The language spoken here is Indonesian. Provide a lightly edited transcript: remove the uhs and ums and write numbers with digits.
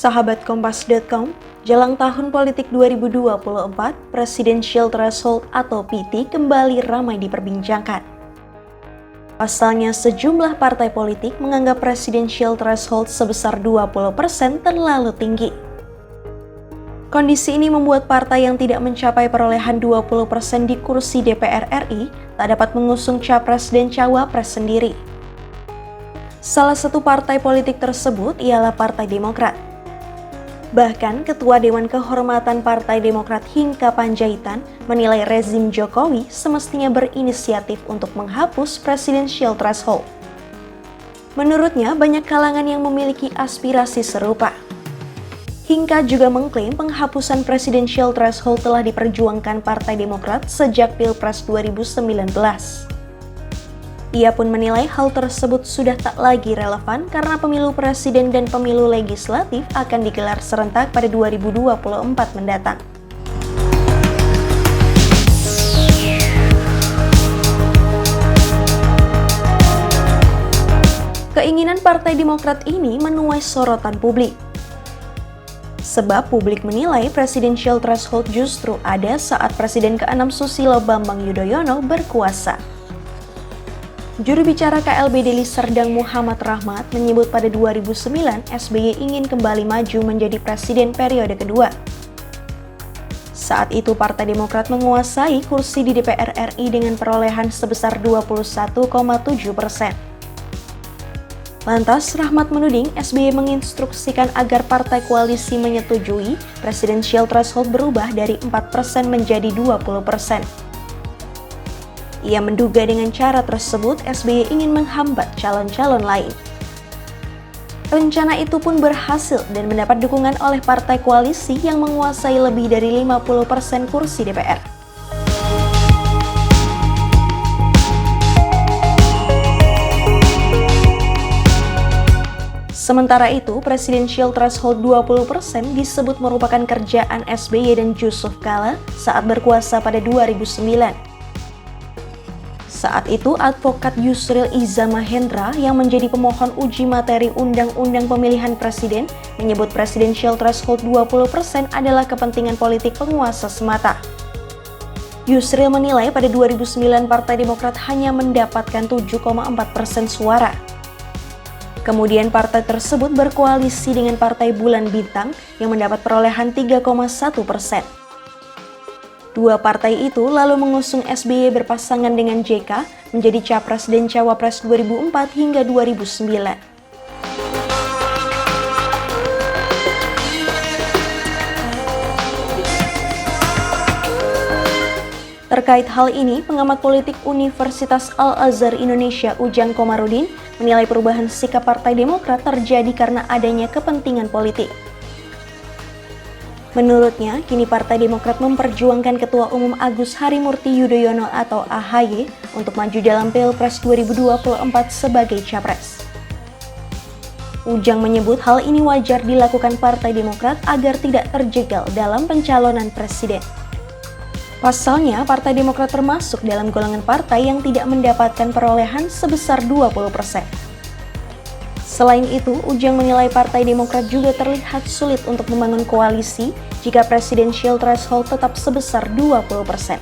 Sahabat Kompas.com, jelang tahun politik 2024, Presidential Threshold atau PT kembali ramai diperbincangkan. Pasalnya, sejumlah partai politik menganggap Presidential Threshold sebesar 20% terlalu tinggi. Kondisi ini membuat partai yang tidak mencapai perolehan 20% di kursi DPR RI tak dapat mengusung capres dan cawapres sendiri. Salah satu partai politik tersebut ialah Partai Demokrat. Bahkan, Ketua Dewan Kehormatan Partai Demokrat Hinca Panjaitan menilai rezim Jokowi semestinya berinisiatif untuk menghapus Presidential Threshold. Menurutnya, banyak kalangan yang memiliki aspirasi serupa. Hinca juga mengklaim penghapusan Presidential Threshold telah diperjuangkan Partai Demokrat sejak Pilpres 2019. Ia pun menilai hal tersebut sudah tak lagi relevan karena pemilu presiden dan pemilu legislatif akan digelar serentak pada 2024 mendatang. Keinginan Partai Demokrat ini menuai sorotan publik. Sebab publik menilai Presidential Threshold justru ada saat Presiden ke-6 Susilo Bambang Yudhoyono berkuasa. Juru bicara KLB Deli Serdang Muhammad Rahmat menyebut pada 2009 SBY ingin kembali maju menjadi presiden periode kedua. Saat itu Partai Demokrat menguasai kursi di DPR RI dengan perolehan sebesar 21,7%. Lantas Rahmat menuding SBY menginstruksikan agar partai koalisi menyetujui Presidential Threshold berubah dari 4% menjadi 20%. Ia menduga dengan cara tersebut SBY ingin menghambat calon-calon lain. Rencana itu pun berhasil dan mendapat dukungan oleh partai koalisi yang menguasai lebih dari 50% kursi DPR. Sementara itu, Presidential Threshold 20% disebut merupakan kerjaan SBY dan Yusuf Kala saat berkuasa pada 2009. Saat itu, advokat Yusril Iza Mahendra yang menjadi pemohon uji materi Undang-Undang Pemilihan Presiden menyebut Presidential Threshold 20% adalah kepentingan politik penguasa semata. Yusril menilai pada 2009 Partai Demokrat hanya mendapatkan 7,4% suara. Kemudian partai tersebut berkoalisi dengan Partai Bulan Bintang yang mendapat perolehan 3,1%. Dua partai itu lalu mengusung SBY berpasangan dengan JK menjadi capres dan cawapres 2004 hingga 2009. Terkait hal ini, pengamat politik Universitas Al-Azhar Indonesia Ujang Komarudin menilai perubahan sikap Partai Demokrat terjadi karena adanya kepentingan politik. Menurutnya, kini Partai Demokrat memperjuangkan Ketua Umum Agus Harimurti Yudhoyono atau AHY untuk maju dalam Pilpres 2024 sebagai capres. Ujang menyebut hal ini wajar dilakukan Partai Demokrat agar tidak terjegal dalam pencalonan presiden. Pasalnya, Partai Demokrat termasuk dalam golongan partai yang tidak mendapatkan perolehan sebesar 20%. Selain itu, Ujang menilai Partai Demokrat juga terlihat sulit untuk membangun koalisi jika Presidential Threshold tetap sebesar 20%.